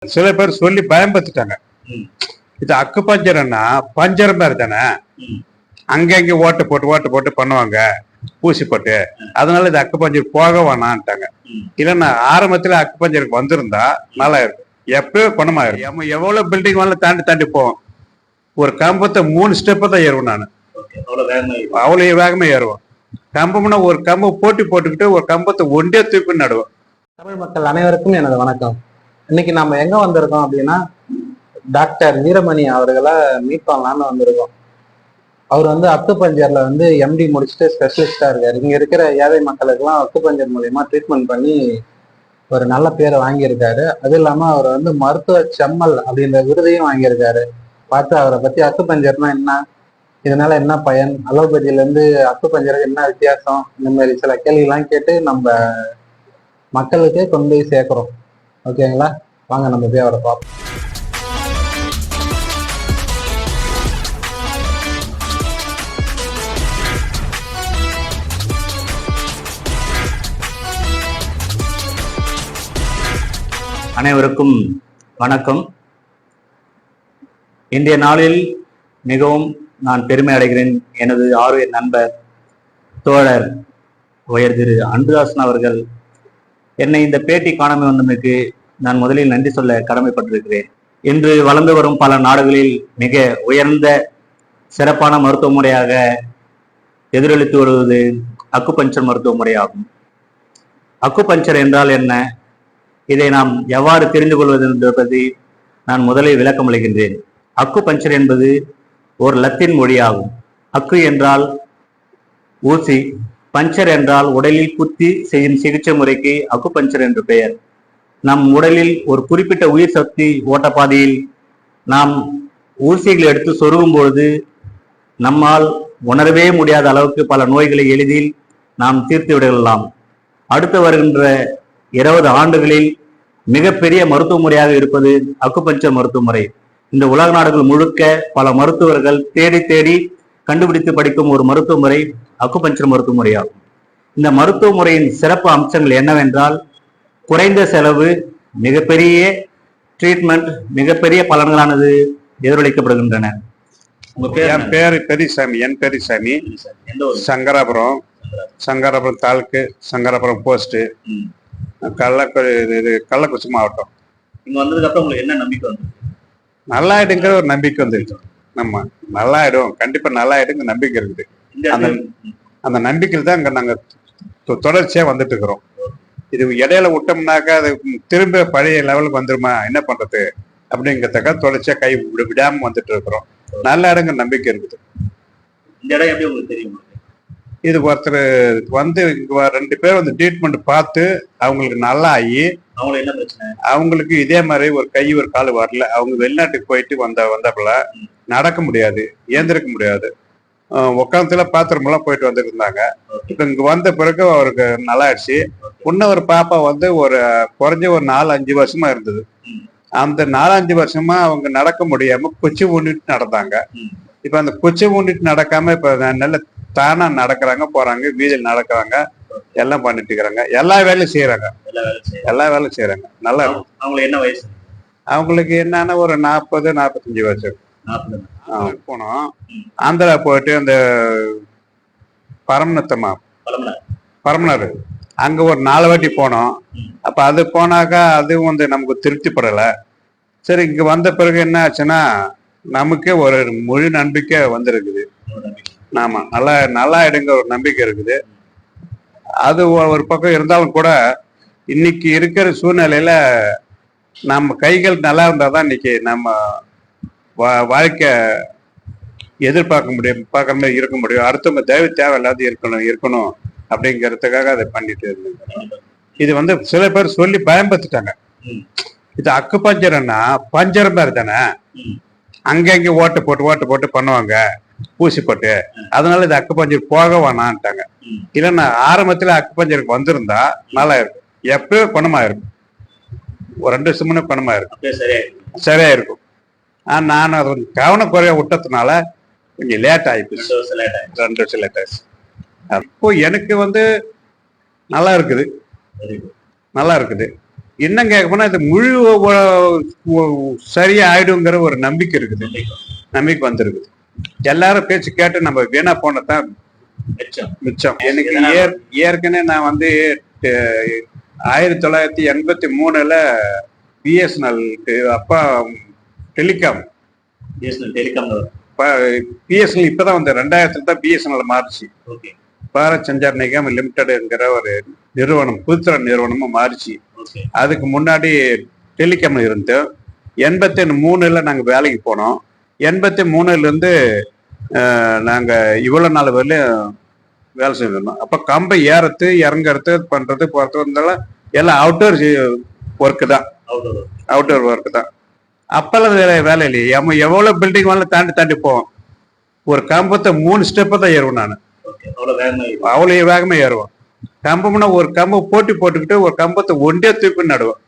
சில பேர் சொல்லி பயன்படுத்திட்டாங்க. இது அக்கு பஞ்சர்னா பஞ்சர் மாதிரி தானே, அங்கங்க ஓட்டு போட்டு பண்ணுவாங்க ஊசி போட்டு, அதனால இது அக்கு பஞ்சர் போக வேணான்ட்டாங்க. இல்லைன்னா ஆரம்பத்துல அக்கு பஞ்சருக்கு வந்திருந்தா நல்லா இருக்கும், எப்பயோ குணமாயிரும். எவ்வளவு பில்டிங் வேணாலும் தாண்டி தாண்டி போவோம். ஒரு கம்பத்தை 3 ஸ்டெப்பை தான் ஏறுவேன் நான், அவ்வளவு வேகமா ஏறுவோம். கம்பம்னா ஒரு கம்பை போட்டி போட்டுக்கிட்டு ஒரு கம்பத்தை ஒண்டே தூக்கி நடுவோம். தமிழ் மக்கள் அனைவருக்கும் எனது வணக்கம். இன்னைக்கு நம்ம எங்க வந்திருக்கோம் அப்படின்னா, டாக்டர் வீரமணி அவர்களை மீட் பண்ணலான்னு வந்திருக்கோம். அவர் அக்கு பஞ்சர்ல எம்டி முடிச்சுட்டு ஸ்பெஷலிஸ்டா இருக்காரு. இங்க இருக்கிற ஏழை மக்களுக்கெல்லாம் அக்கு பஞ்சர் மூலியமா ட்ரீட்மெண்ட் பண்ணி ஒரு நல்ல பேரை வாங்கியிருக்காரு. அது இல்லாம அவர் மருத்துவ செம்மல் அப்படின்ற விருதையும் வாங்கியிருக்காரு. பார்த்து அவரை பத்தி அக்கு பஞ்சர்னா என்ன, இதனால என்ன பயன், அலோபதியில இருந்து அக்கு பஞ்சருக்கு என்ன வித்தியாசம், இந்த மாதிரி சில கேள்விலாம் கேட்டு நம்ம மக்களுக்கே கொண்டு போய் சேர்க்கிறோம். ஓகேங்களா, வாங்க நம்ம போய் அவரை பார்ப்போம். அனைவருக்கும் வணக்கம். இன்றைய நாளில் மிகவும் நான் பெருமை அடைகிறேன். எனது ஆர்வலர் நண்பர் தோழர் உயர் திரு அன்புதாசன் அவர்கள் என்னை இந்த பேட்டி காணாமல் வந்தமைக்கு நான் முதலில் நன்றி சொல்ல கடமைப்பட்டிருக்கிறேன். இன்று வளர்ந்து வரும் பல நாடுகளில் மிக உயர்ந்த சிறப்பான மருத்துவ முறையாக எதிரொலித்து வருவது அக்குபஞ்சர் மருத்துவ முறையாகும். அக்குபஞ்சர் என்றால் என்ன, இதை நாம் எவ்வாறு தெரிந்து கொள்வது என்பதை நான் முதலில் விளக்கம் அளிக்கின்றேன். அக்கு பஞ்சர் என்பது ஒரு லத்தீன் மொழியாகும். அக்கு என்றால் ஊசி, பஞ்சர் என்றால் உடலில் குத்தி செய்யும் சிகிச்சை முறைக்கு அக்கு பஞ்சர் என்று பெயர். நம் உடலில் ஒரு குறிப்பிட்ட உயிர் சக்தி ஓட்டப்பாதையில் நாம் ஊசிகளை எடுத்து சொருகும் பொழுது நம்மால் உணரவே முடியாத அளவுக்கு பல நோய்களை எளிதில் நாம் தீர்த்து விடலாம். அடுத்து வருகின்ற 20 ஆண்டுகளில் மிகப்பெரிய மருத்துவ முறையாக இருப்பது அக்குபஞ்சர் மருத்துவ முறை. இந்த உலக நாடுகள் முழுக்க பல மருத்துவர்கள் தேடி தேடி கண்டுபிடித்து படிக்கும் ஒரு மருத்துவ முறை அக்குபஞ்சர் மருத்துவ முறையாகும். இந்த மருத்துவ முறையின் சிறப்பு அம்சங்கள் என்னவென்றால், குறைந்த செலவு, மிகப்பெரிய ட்ரீட்மெண்ட், மிகப்பெரிய பலன்களானது எதிரொலிக்கப்படுகின்றன. என் பேரு பெரியசாமி. சங்கராபுரம் தாலுக்கு, சங்கராபுரம் போஸ்ட், கள்ளக்குறிச்சி மாவட்டம். இங்க வந்ததுக்கு அப்புறம் உங்களுக்கு என்ன நம்பிக்கை வந்து? நல்லாயிடுங்கிற ஒரு நம்பிக்கை வந்துருச்சு. நம்ம நல்லாயிடும், கண்டிப்பா நல்லாயிடுங்க நம்பிக்கை இருக்குது. அந்த நம்பிக்கையில் தான் இங்க நாங்க தொடர்ச்சியா வந்துட்டு இருக்கிறோம். இது இடையில விட்டோம்னாக்கா அது திரும்ப பழைய லெவலுக்கு வந்துருமா, என்ன பண்றது அப்படிங்கிறதுக்காக தொடர்ச்சியா கை விடாம வந்துட்டு இருக்கிறோம். நல்ல இடங்க நம்பிக்கை இருக்குது. இந்த இடம் எப்படி உங்களுக்கு தெரியும்? இது ஒருத்தர் இங்க 2 பேர் ட்ரீட்மெண்ட் பார்த்து அவங்களுக்கு நல்லா ஆகி, அவங்களுக்கு இதே மாதிரி ஒரு கை ஒரு கால் வரல. அவங்க வெளிநாட்டுக்கு போயிட்டு வந்தப்பல நடக்க முடியாது, ஏந்திருக்க முடியாது, உட்காந்துல பாத்திரம் எல்லாம் போயிட்டு வந்துட்டு இருந்தாங்க. இப்ப இங்க வந்த பிறகு அவருக்கு நல்லா ஆயிடுச்சு. இன்னொரு பாப்பா ஒரு குறைஞ்ச ஒரு 4-5 வருஷமா இருந்தது. அந்த 4-5 வருஷமா அவங்க நடக்க முடியாம குச்சி ஊண்டிட்டு நடந்தாங்க. இப்ப அந்த குச்சி ஊண்டிட்டு நடக்காம இப்ப நல்ல தானா நடக்கிறாங்க, போறாங்க, வீதியில் நடக்கிறாங்க, எல்லாம் பண்ணிட்டு இருக்கிறாங்க. எல்லா வேலையும் செய்யறாங்க. நல்லா இருக்கும். அவங்களுக்கு என்ன வயசு? அவங்களுக்கு என்னன்னா ஒரு 40-45 வருஷம். போனோம் ஆந்திரா போயிட்டு அந்த பரமனர் அங்க ஒரு 4 வாட்டி போனோம். அப்ப அது போனாக்கா அதுவும் நமக்கு திருப்திப்படலை. சரி, இங்க வந்த பிறகு என்ன ஆச்சுன்னா நமக்கே ஒரு முழு நம்பிக்கை வந்திருக்குது. ஆமா, நல்லா எடுங்க ஒரு நம்பிக்கை இருக்குது. அது ஒரு பக்கம் இருந்தாலும் கூட இன்னைக்கு இருக்கிற சூழ்நிலையில நம்ம கைகள் நல்லா இருந்தாதான் இன்னைக்கு நம்ம வாழ்க்கை பார்க்குற மாதிரி இருக்க முடியும். அடுத்தவங்க தேவை இல்லாத இருக்கணும் அப்படிங்கிறதுக்காக அதை பண்ணிட்டு இருந்தேன். இது சில பேர் சொல்லி பயன்படுத்திட்டாங்க. இது அக்கு பஞ்சர்னா பஞ்சர் மாதிரி தானே, அங்கங்க ஓட்டு போட்டு பண்ணுவாங்க ஊசி போட்டு, அதனால இது அக்கு பஞ்சர் போக வேணான்ட்டாங்க. இல்லைன்னா ஆரம்பத்துல அக்கு பஞ்சருக்கு வந்திருந்தா நல்லா இருக்கும், எப்பயோ குணமாயிருக்கும். ஒரு 2 வருஷம் முன்னே குணமாயிருக்கும், சரியா இருக்கும். நான் அது கவனம் குறைய விட்டதுனால கொஞ்சம் லேட் ஆயிடுச்சு. 2 வருஷம் லேட் ஆயிடுச்சு. அப்போ எனக்கு நல்லா இருக்குது. இன்னும் கேட்க போனா இது முழு சரியா ஆயிடுங்கிற ஒரு நம்பிக்கை இருக்குது. நம்பிக்கை வந்திருக்குது. எல்லாரும் பேச்சு கேட்டு நம்ம வீணா போனதான் மிச்சம். எனக்கு ஏற்கனவே நான் வந்து 1983 பிஎஸ்என்எல் அப்பா டெலிகாம் பிஎஸ்என்எல் இப்பதான் வந்து 2000 தான் பிஎஸ்என்எல் மாறிச்சு. பாரத் சஞ்சார் நிகம் லிமிடெட்ங்கிற ஒரு நிறுவனம், புதுத்தர நிறுவனமும் மாறிச்சு. அதுக்கு முன்னாடி டெலிகாம் இருந்து 83 நாங்க வேலைக்கு போனோம். 83 நாங்க இவ்வளவு நாள் வரலையும் வேலை செஞ்சிருந்தோம். அப்ப கம்பை ஏறது இறங்குறது பண்றது போறது இருந்தாலும் எல்லாம் அவுட்டோர் ஒர்க்கு தான். அவுட்டோர் ஒர்க்கு தான். அப்பெல்லாம் வேலை இல்லையே. எவ்வளவு பில்டிங் வேலை தாண்டி போவோம். ஒரு கம்பத்தை 3 ஸ்டெப்பை தான் ஏறுவேன் நான். அவ்வளவு வேகமா ஏறுவோம். கம்பம்னா ஒரு கம்பை போட்டுக்கிட்டு ஒரு கம்பத்தை ஒன்றே தூக்கி நடுவோம்.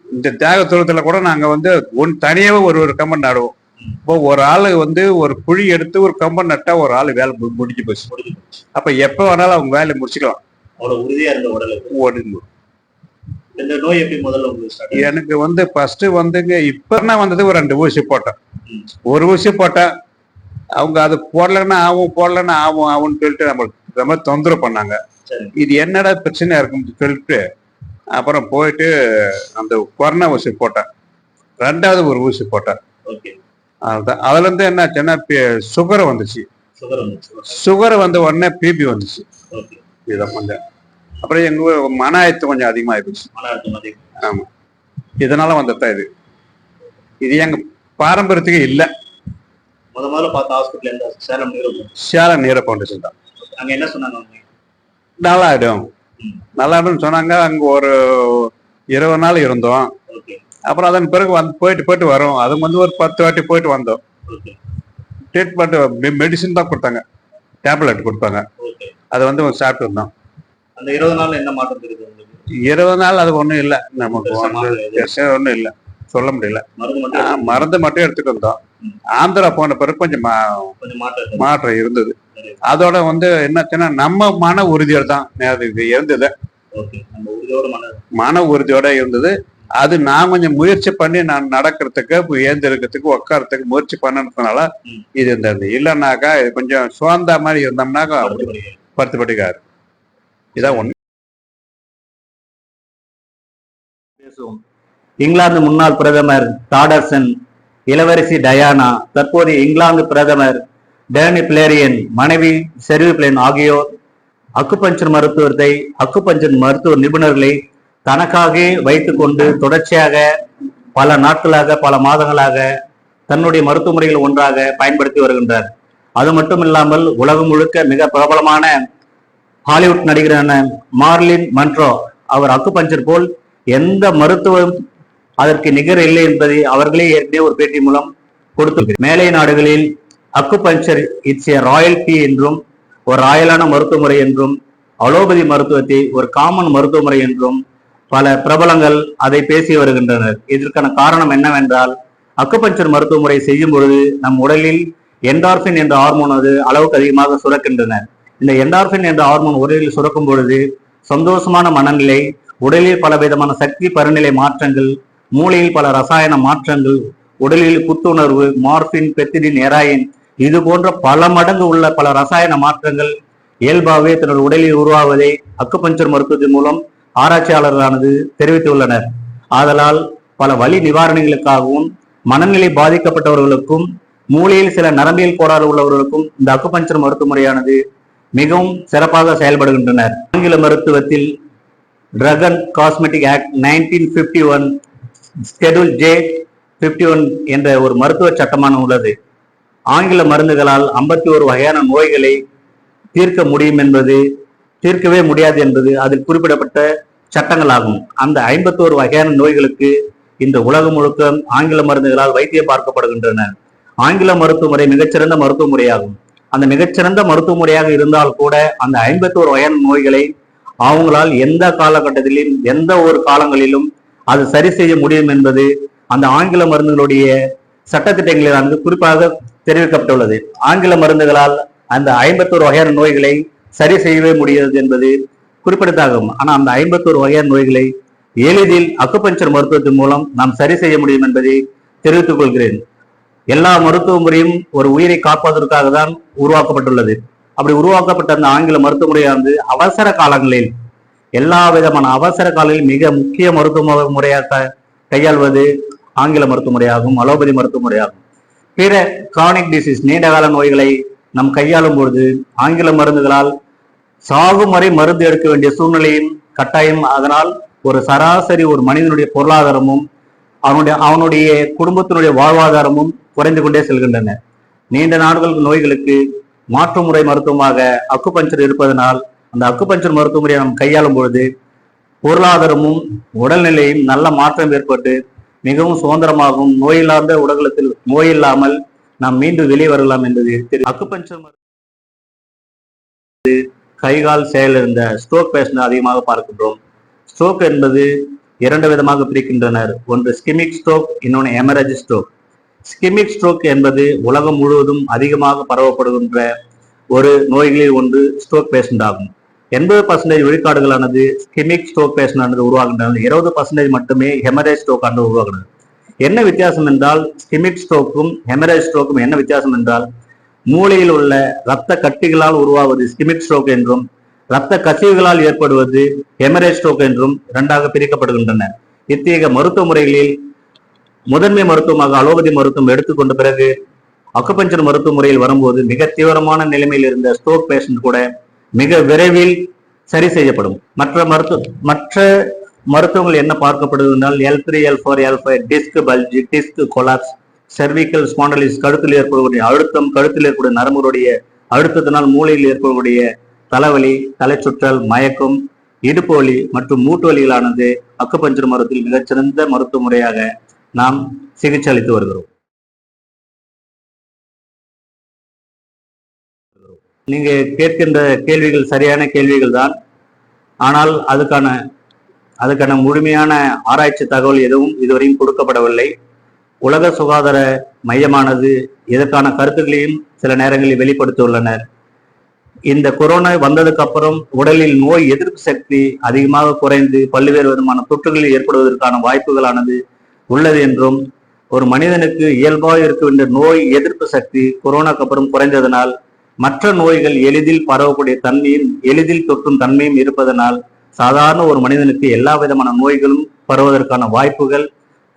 இந்த தியாக தூரத்துல கூட நாங்க வந்து தனியாவே ஒரு கம்பம் நடுவோம். இப்போ ஒரு ஆளு வந்து ஒரு குழி எடுத்து ஒரு கம்பம் நட்டா ஒரு ஆளு வேலை முடிஞ்சு போச்சு. அப்ப எப்ப வேணாலும் அவங்க வேலையை முடிச்சுக்கலாம். இந்த நோய் எப்படி முதல்ல எனக்கு வந்து ஃபர்ஸ்ட் வந்துங்க இப்ப வந்தது ஒரு 2 ஊசி போட்டேன். ஒரு ஊசி போட்டேன். அவங்க அது போடலன்னா ஆகும்னு சொல்லிட்டு நம்மளுக்கு ரொம்ப தொந்தரவு பண்ணாங்க. இது என்னடா பிரச்சனை இருக்குன்னு சொல்லிட்டு அப்புறம் போயிட்டு அந்த கொரோனா ஊசி போட்டேன். 2வது ஒரு ஊசி போட்டேன். அதுதான். அதுல இருந்து என்னாச்சுன்னா சுகர் வந்துச்சு. சுகர் வந்த உடனே பிபி வந்துச்சு. இதான் கொஞ்சம் அப்புறம் எங்க மன அழுத்தம் கொஞ்சம் அதிகமாயிடுச்சு. ஆமா, இதனால வந்ததான் இது. இது எங்க பாரம்பரியத்துக்கு இல்ல. முதல்ல பார்த்த ஹாஸ்பிட்டல் சேலம் நீர ஃபவுண்டேஷன் தான். அங்க என்ன சொன்னாங்க? நல்லாயிடும் சொன்னாங்க. அங்க ஒரு 20 நாள் இருந்தோம். அப்புறம் அதன் பிறகு போயிட்டு வரோம். அது வந்து ஒரு 10 வாட்டி போயிட்டு வந்தோம். ட்ரீட்மெண்ட் மெடிசின் தான் கொடுத்தாங்க, டேப்லெட் கொடுத்தாங்க. அதை வந்து சாப்பிட்டு இருந்தோம். அந்த 20 நாள் என்ன மாற்றம் தெரியுது? 20 நாள் அது ஒண்ணும் இல்லை, நமக்கு ஒண்ணும் இல்லை, சொல்ல முடியல. மருந்து மட்டும் எடுத்துட்டு வந்தோம். ஆந்திரா போன பிறகு கொஞ்சம் மாற்றம் இருந்தது. அதோட வந்து என்னாச்சுன்னா நம்ம மன உறுதியோட தான் இருந்தது. மன உறுதியோட இருந்தது. அது நான் கொஞ்சம் முயற்சி பண்ணி நான் நடக்கிறதுக்கு, ஏந்திருக்கிறதுக்கு, உட்காரத்துக்கு முயற்சி பண்ணதுனால இது இருந்தது. இல்லைன்னாக்கா இது கொஞ்சம் சோர்ந்த மாதிரி இருந்தோம்னாக்கா படுத்துக்காரு. இதான் ஒண்ணு. இங்கிலாந்து முன்னாள் பிரதமர் தாடர்சன், இளவரசி டயானா, தற்போதைய இங்கிலாந்து பிரதமர் டேனி பிளேரியன் மனைவி செர்வி பிளேன் ஆகியோர் அக்குபஞ்சர் மருத்துவத்தை, அக்குபஞ்சர் மருத்துவ நிபுணர்களை தனக்காக வைத்துக் கொண்டு தொடர்ச்சியாக பல நாட்களாக, பல மாதங்களாக தன்னுடைய மருத்துவ முறைகள் ஒன்றாக பயன்படுத்தி வருகின்றார். அது மட்டும் இல்லாமல் உலகம் முழுக்க மிக பிரபலமான ஹாலிவுட் நடிகரான மார்லின் மன்ட்ரோ, அவர் அக்குபஞ்சர் போல் எந்த மருத்துவம் அதற்கு நிகர் இல்லை என்பதை அவர்களே ஏற்கனவே ஒரு பேட்டி மூலம் கொடுத்து, மேலை நாடுகளில் அக்குபஞ்சர் இட்ஸ் ஏ ராயல்டி என்றும், ஒரு ராயலான மருத்துவ முறை என்றும், அலோபதி மருத்துவத்தை ஒரு காமன் மருத்துவ முறை என்றும் பல பிரபலங்கள் அதை பேசி வருகின்றனர். இதற்கான காரணம் என்னவென்றால், அக்குபஞ்சர் மருத்துவ முறை செய்யும் பொழுது நம் உடலில் என்டார்பின் என்ற ஹார்மோன் அது அளவுக்கு அதிகமாக சுரக்கின்றன. இந்த என்டார்பின் என்ற ஹார்மோன் உடலில் சுரக்கும் பொழுது சந்தோஷமான மனநிலை, உடலில் பல விதமான சக்தி பருநிலை மாற்றங்கள், மூளையில் பல ரசாயன மாற்றங்கள், உடலில் புத்துணர்வு, மார்பின், பெத்திடின், ஹெராயின், இது போன்ற பல மடங்கு உள்ள பல ரசாயன மாற்றங்கள் இயல்பாகவே தன்னுடைய உடலில் உருவாவதை அக்குபஞ்சர் மருத்துவத்தின் மூலம் ஆராய்ச்சியாளர்களானது தெரிவித்துள்ளனர். ஆதலால் பல வலி நிவாரணங்களுக்காகவும், மனநிலை பாதிக்கப்பட்டவர்களுக்கும், மூளையில் சில நரம்பியல் கோளாறு உள்ளவர்களுக்கும் இந்த அக்குபஞ்சர் மருத்துவ முறையானது மிகவும் சிறப்பாக செயல்படுகின்றனர். ஆங்கில மருத்துவத்தில் drug and cosmetic act 1951 schedule J 51 என்ற ஒரு மருத்துவ சட்டமானம் உள்ளது. ஆங்கில மருந்துகளால் 51 வகையான நோய்களை தீர்க்கவே முடியாது என்பது அதில் குறிப்பிடப்பட்ட சட்டங்களாகும். அந்த 51 வகையான நோய்களுக்கு இந்த உலகம் முழுக்க ஆங்கில மருந்துகளால் வைத்தியம் பார்க்கப்படுகின்றன. ஆங்கில மருத்துவ முறை மிகச்சிறந்த மருத்துவ முறையாகும். அந்த மிகச்சிறந்த மருத்துவ முறையாக இருந்தால் கூட அந்த 51 வகையான நோய்களை அவங்களால் எந்த காலகட்டத்திலும், எந்த ஒரு காலங்களிலும் அது சரி செய்ய முடியும் என்பது அந்த ஆங்கில மருந்துகளுடைய சட்டத்திட்டங்களில் குறிப்பாக தெரிவிக்கப்பட்டுள்ளது. ஆங்கில மருந்துகளால் அந்த 51 வகையான நோய்களை சரி செய்யவே முடியாது என்பது குறிப்பிடத்தகும். ஆனால் அந்த 51 வகையான நோய்களை எளிதில் அக்குபஞ்சர் மருத்துவத்தின் மூலம் நாம் சரி செய்ய முடியும் என்பதை தெரிவித்துக் கொள்கிறேன். எல்லா மருத்துவ முறையும் ஒரு உயிரை காப்பதற்காக தான் உருவாக்கப்பட்டுள்ளது. அப்படி உருவாக்கப்பட்ட அந்த ஆங்கில மருத்துவ முறையானது அவசர காலங்களில், எல்லா விதமான அவசர காலங்களில் மிக முக்கிய மருத்துவ முறையாக கையாள்வது ஆங்கில மருத்துவ முறையாகும், அலோபதி மருத்துவ முறையாகும். பிற கிரானிக் டிசீஸ், நீண்டகால நோய்களை நாம் கையாளும் பொழுது ஆங்கில மருந்துகளால் சாகும் வரை மருந்து எடுக்க வேண்டிய சூழ்நிலையும் கட்டாயம். அதனால் ஒரு சராசரி ஒரு மனிதனுடைய பொருளாதாரமும் அவனுடைய குடும்பத்தினுடைய வாழ்வாதாரமும் குறைந்து கொண்டே செல்கின்றன. நீண்ட நாட்கள் நோய்களுக்கு மாற்று முறை மருத்துவமாக அக்குபஞ்சர் இருப்பதனால் அந்த அக்குபஞ்சர் மருத்துவ முறையை நாம் கையாளும் பொழுது பொருளாதாரமும் உடல்நிலையும் நல்ல மாற்றம் ஏற்பட்டு மிகவும் சுதந்திரமாகவும் நோயில்லாத உடல்நலத்தில் நோயில்லாமல் நாம் மீண்டும் வெளியே வரலாம் என்பது தெரியும். அக்குபஞ்சர் கைகால் செயல் இருந்த ஸ்ட்ரோக் பேஷண்ட் அதிகமாக பார்க்கின்றோம். ஸ்ட்ரோக் என்பது இரண்டு விதமாக பிரிக்கின்றனர். ஒன்று ஸ்கிமிக் ஸ்ட்ரோக், இன்னொன்று ஹெமரேஜ் ஸ்ட்ரோக். ஸ்கிமிக் ஸ்ட்ரோக் என்பது உலகம் முழுவதும் அதிகமாக பரவப்படுகின்ற ஒரு நோய்களில் ஒன்று ஸ்ட்ரோக் பேஷண்ட் ஆகும். 80% விழுக்காடுகளானது ஸ்கிமிக் ஸ்ட்ரோக் பேஷண்ட் ஆனது உருவாகின்றன. 20% மட்டுமே ஹெமரேஜ் ஸ்ட்ரோக் ஆனது உருவாகிறது. என்ன வித்தியாசம் என்றால், ஸ்கிமிக் ஸ்ட்ரோக்கும் ஹெமரேஜ் ஸ்ட்ரோக்கும் என்ன வித்தியாசம் என்றால், மூளையில் உள்ள இரத்த கட்டிகளால் உருவாவது ஸ்கிமிக் ஸ்ட்ரோக் என்றும், இரத்த கசிவுகளால் ஏற்படுவது ஹெமரேஜ் ஸ்ட்ரோக் என்றும் இரண்டாக பிரிக்கப்படுகின்றன. இத்தகைய மருத்துவ முறைகளில் முதன்மை மருத்துவமாக அலோபதி மருத்துவம் எடுத்துக்கொண்ட பிறகு அக்குபஞ்சர் மருத்துவ முறையில் வரும்போது மிக தீவிரமான நிலைமையில் இருந்த ஸ்ட்ரோக் பேஷண்ட் கூட மிக விரைவில் சரி செய்யப்படும். மற்ற மருத்துவங்கள் என்ன பார்க்கப்படுவது என்றால் L3, L4, L5, disc bulge, disc collapse, cervical spondylosis, கழுத்தில் ஏற்படக்கூடிய அழுத்தம், கழுத்தில் ஏற்படும் நரம்புடைய அழுத்தத்தினால் மூளையில் ஏற்படக்கூடிய தலைவலி, தலைச்சுற்றல், மயக்கம், இடுப்பு வலி மற்றும் மூட்டு வலிகளானது அக்குபஞ்சர் மருத்துவத்தில் மிகச்சிறந்த மருத்துவ முறையாக நாம் சிகிச்சை அளித்து வருகிறோம். நீங்க கேட்கின்ற கேள்விகள் சரியான கேள்விகள் தான். ஆனால் அதுக்கான முழுமையான ஆராய்ச்சி தகவல் எதுவும் இதுவரையும் கொடுக்கப்படவில்லை. உலக சுகாதார மையமானது இதற்கான கருத்துக்களையும் சில நேரங்களில் வெளிப்படுத்தியுள்ளனர். இந்த கொரோனா வந்ததுக்கு அப்புறம் உடலில் நோய் எதிர்ப்பு சக்தி அதிகமாக குறைந்து பல்வேறு விதமான தொற்றுகளில் ஏற்படுவதற்கான வாய்ப்புகளானது உள்ளது என்றும், ஒரு மனிதனுக்கு இயல்பாக இருக்க வேண்டிய நோய் எதிர்ப்பு சக்தி கொரோனாக்கு அப்புறம் குறைந்ததனால் மற்ற நோய்கள் எளிதில் பரவக்கூடிய தன்மையும் எளிதில் தொற்றும் தன்மையும் இருப்பதனால் சாதாரண ஒரு மனிதனுக்கு எல்லா விதமான நோய்களும் பரவுவதற்கான வாய்ப்புகள்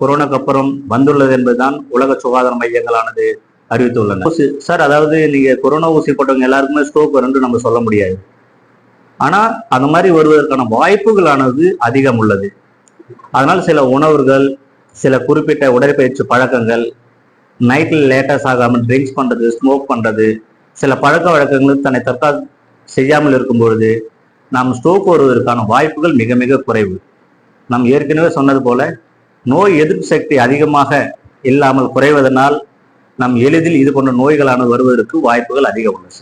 கொரோனாக்கு அப்புறம் வந்துள்ளது என்பதுதான் உலக சுகாதார மையங்களானது அறிவித்துள்ளன. சார், அதாவது நீங்க கொரோனா ஊசி போட்டவங்க எல்லாருக்குமே ஸ்ட்ரோக் வரும்னு நம்ம சொல்ல முடியாது. ஆனா அந்த மாதிரி வருவதற்கான வாய்ப்புகளானது அதிகம் உள்ளது. அதனால் சில உணவுகள், சில குறிப்பிட்ட உடற்பயிற்சி பழக்கங்கள், நைட்ல லேட்டஸ் ஆகாமல் ட்ரிங்க்ஸ் பண்றது, ஸ்மோக் பண்றது, சில பழக்க வழக்கங்கள் தன்னை செய்யாமல் இருக்கும் பொழுது நாம் ஸ்ட்ரோக் வருவதற்கான வாய்ப்புகள் மிக மிக குறைவு. நாம் ஏற்கனவே சொன்னது போல நோய் எதிர்ப்பு சக்தி அதிகமாக இல்லாமல் குறைவதனால் நாம் எளிதில் இது போன்ற நோய்களானது வருவதற்கு வாய்ப்புகள் அதிகம் உள்ளது.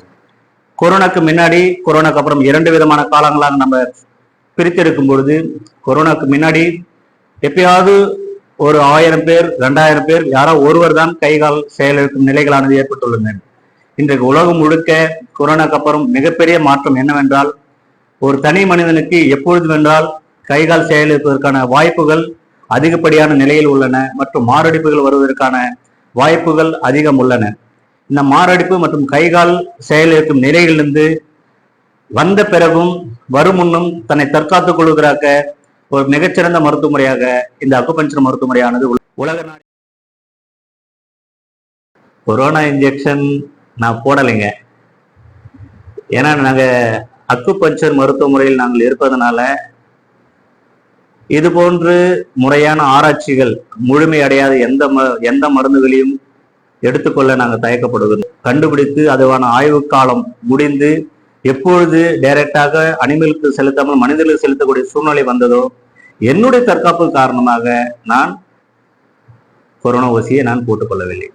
கொரோனாக்கு முன்னாடி, கொரோனாக்கு அப்புறம் 2 விதமான காலங்களாக நம்ம பிரித்திருக்கும் பொழுது, கொரோனாக்கு முன்னாடி எப்பயாவது ஒரு 1000 பேர் 2000 பேர் யாரோ ஒருவர் தான் கைகால் செயலிழக்கும் நிலைகளானது ஏற்பட்டுள்ளன. இன்றைக்கு உலகம் முழுக்க கொரோனாக்கு அப்புறம் மிகப்பெரிய மாற்றம் என்னவென்றால், ஒரு தனி மனிதனுக்கு எப்பொழுது வென்றால் கைகால் செயலிழப்பதற்கான வாய்ப்புகள் அதிகப்படியான நிலையில் உள்ளன மற்றும் மாரடைப்புகள் வருவதற்கான வாய்ப்புகள் அதிகம் உள்ளன. இந்த மாரடைப்பு மற்றும் கைகால் செயலிழக்கும் நிலையிலிருந்து வந்த பிறகும் வரும் முன்னும் தன்னை தற்காத்துக் கொள்வதற்காக ஒரு மிகச்சிறந்த மருத்துவ முறையாக இந்த அக்குபஞ்சர் மருத்துவ முறையானது உலக நாடு. கொரோனா இன்ஜெக்ஷன் நான் போடலைங்க. ஏன்னா நாங்க அக்குபஞ்சர் மருத்துவ முறையில் நாங்கள் இருப்பதனால இது போன்று முறையான ஆராய்ச்சிகள் முழுமையடையாத எந்த மருந்துகளையும் எடுத்துக்கொள்ள நாங்கள் தயக்கப்படுகிறோம். கண்டுபிடித்து அதுவான ஆய்வு காலம் முடிந்து எப்பொழுது டைரக்டாக அனிமலுக்கு செலுத்தாமல் மனிதர்களுக்கு செலுத்தக்கூடிய சூழ்நிலை வந்ததோ, என்னுடைய தற்காப்பு காரணமாக நான் கொரோனா ஊசியை நான் போட்டுக்கொள்ளவில்லை.